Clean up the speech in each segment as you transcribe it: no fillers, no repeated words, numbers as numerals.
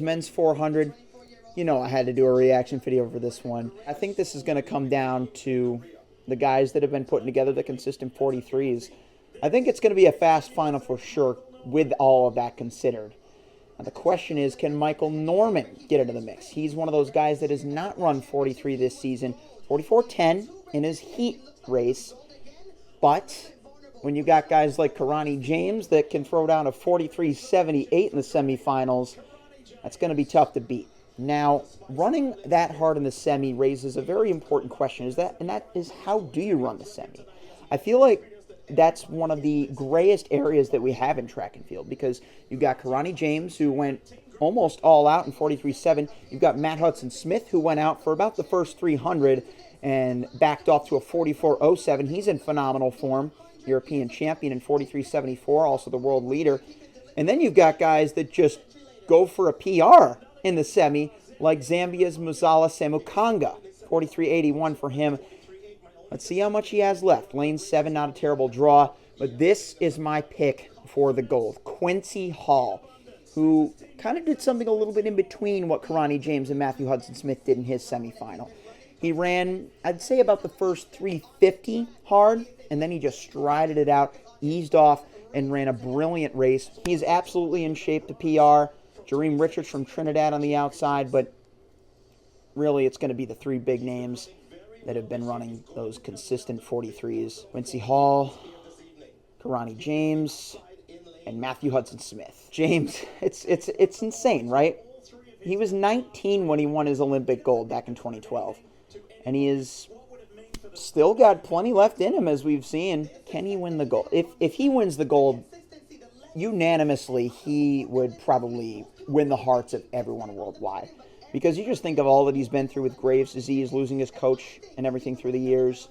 Men's 400, I had to do a reaction video for this one. I think this is going to come down to the guys that have been putting together the consistent 43s. I think it's going to be a fast final for sure with all of that considered. Now the question is, can Michael Norman get into the mix? He's one of those guys that has not run 43 this season. 44.10 in his heat race. But when you got guys like Karani James that can throw down a 43.78 in the semifinals, that's going to be tough to beat. Now, running that hard in the semi raises a very important question. That is, how do you run the semi? I feel like that's one of the grayest areas that we have in track and field, because you've got Karani James, who went almost all out in 43.7. You've got Matt Hudson-Smith, who went out for about the first 300 and backed off to a 44.07. He's in phenomenal form. European champion in 43.74, also the world leader. And then you've got guys that just go for a PR in the semi, like Zambia's Muzala Samukanga, 43.81 for him. Let's see how much he has left. Lane 7, not a terrible draw, but this is my pick for the gold. Quincy Hall, who kind of did something a little bit in between what Karani James and Matthew Hudson-Smith did in his semifinal. He ran, I'd say, about the first 350 hard, and then he just strided it out, eased off, and ran a brilliant race. He's absolutely in shape to PR. Jareem Richards from Trinidad on the outside, but really it's going to be the three big names that have been running those consistent 43s. Quincy Hall, Karani James, and Matthew Hudson-Smith. James, it's insane, right? He was 19 when he won his Olympic gold back in 2012, and he is still got plenty left in him, as we've seen. Can he win the gold? If he wins the gold, unanimously, he would probably win the hearts of everyone worldwide. Because you just think of all that he's been through with Graves' disease, losing his coach and everything through the years.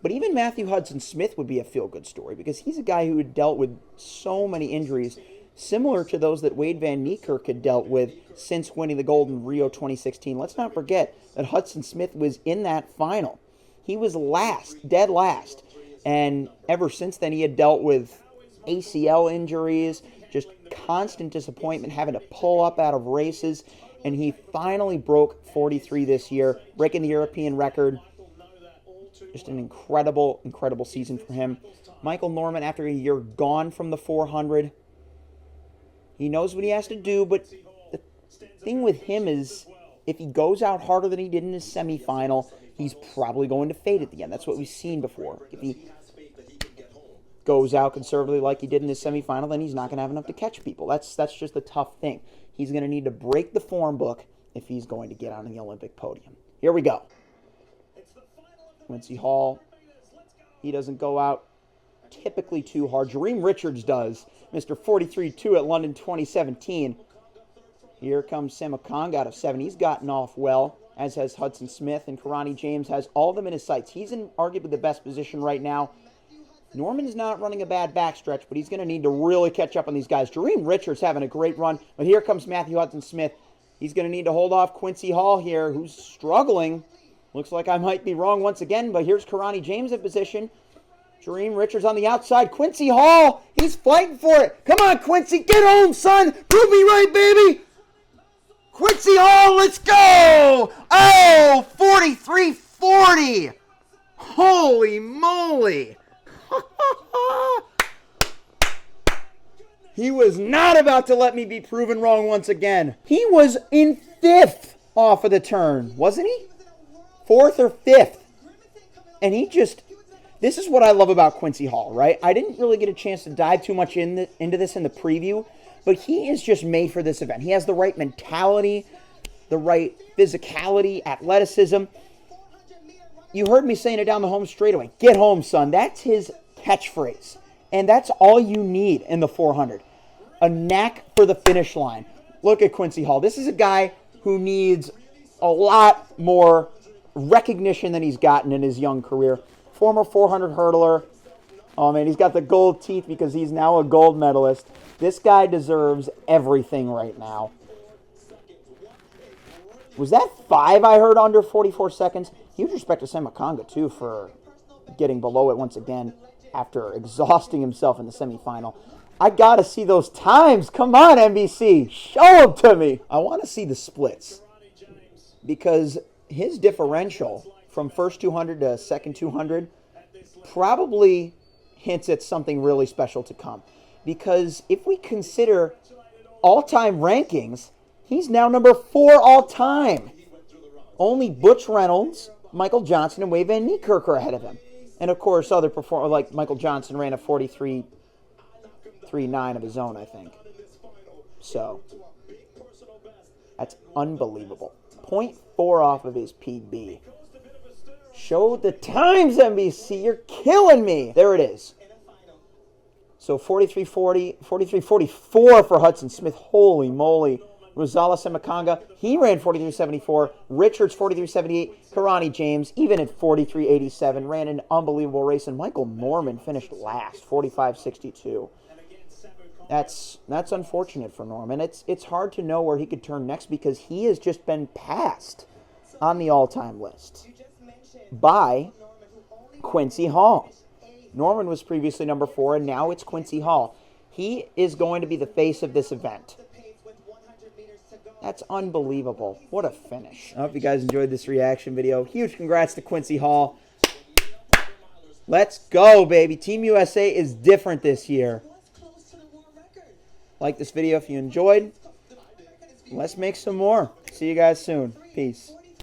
But even Matthew Hudson-Smith would be a feel-good story, because he's a guy who had dealt with so many injuries, similar to those that Wade Van Niekerk had dealt with since winning the gold in Rio 2016. Let's not forget that Hudson-Smith was in that final. He was last, dead last. And ever since then, he had dealt with ACL injuries, just constant disappointment, having to pull up out of races, and he finally broke 43 this year, breaking the European record. Just an incredible, incredible season for him. Michael Norman, after a year gone from the 400, he knows what he has to do, but the thing with him is, if he goes out harder than he did in his semifinal, he's probably going to fade at the end. That's what we've seen before. If he goes out conservatively like he did in his semifinal, then he's not going to have enough to catch people. That's just the tough thing. He's going to need to break the form book if he's going to get on the Olympic podium. Here we go. Quincy Hall, he doesn't go out typically too hard. Jareem Richards does, Mr. 43.2 at London 2017. Here comes Samukanga out of 7. He's gotten off well, as has Hudson-Smith, and Karani James has all of them in his sights. He's in arguably the best position right now. Norman's not running a bad backstretch, but he's going to need to really catch up on these guys. Jareem Richards having a great run, but here comes Matthew Hudson-Smith. He's going to need to hold off Quincy Hall here, who's struggling. Looks like I might be wrong once again, but here's Karani James in position. Jareem Richards on the outside. Quincy Hall, he's fighting for it. Come on, Quincy, get home, son. Prove me right, baby. Quincy Hall, let's go. Oh, 43.40. Holy moly. He was not about to let me be proven wrong once again. He was in 5th off of the turn, wasn't he? 4th or 5th. And he just... This is what I love about Quincy Hall, right? I didn't really get a chance to dive too much into this in the preview, but he is just made for this event. He has the right mentality, the right physicality, athleticism. You heard me saying it down the home straightaway. Get home, son. That's his catchphrase. And that's all you need in the 400. A knack for the finish line. Look at Quincy Hall. This is a guy who needs a lot more recognition than he's gotten in his young career. Former 400 hurdler. Oh, man, he's got the gold teeth because he's now a gold medalist. This guy deserves everything right now. Was that 5 I heard under 44 seconds? Huge respect to Samukanga, too, for getting below it once again after exhausting himself in the semifinal. I got to see those times. Come on, NBC. Show them to me. I want to see the splits because his differential from first 200 to second 200 probably hints at something really special to come. Because if we consider all-time rankings, he's now number 4 all-time. Only Butch Reynolds, Michael Johnson, and Wade Van Niekerk are ahead of him. And, of course, other performers, like Michael Johnson ran a 43.39 of his own, I think. So, that's unbelievable. 0.4 off of his PB. Show the times, NBC. You're killing me. There it is. So 43.40, 43.44 for Hudson Smith. Holy moly. Rosales and Makanga, he ran 43.74. Richards 43.78. Karani James, even at 43.87, ran an unbelievable race. And Michael Norman finished last, 45.62. That's unfortunate for Norman. It's hard to know where he could turn next because he has just been passed on the all-time list by Quincy Hall. Norman was previously number 4, and now it's Quincy Hall. He is going to be the face of this event. That's unbelievable. What a finish. I hope you guys enjoyed this reaction video. Huge congrats to Quincy Hall. Let's go, baby. Team USA is different this year. Like this video if you enjoyed. Let's make some more. See you guys soon. Peace.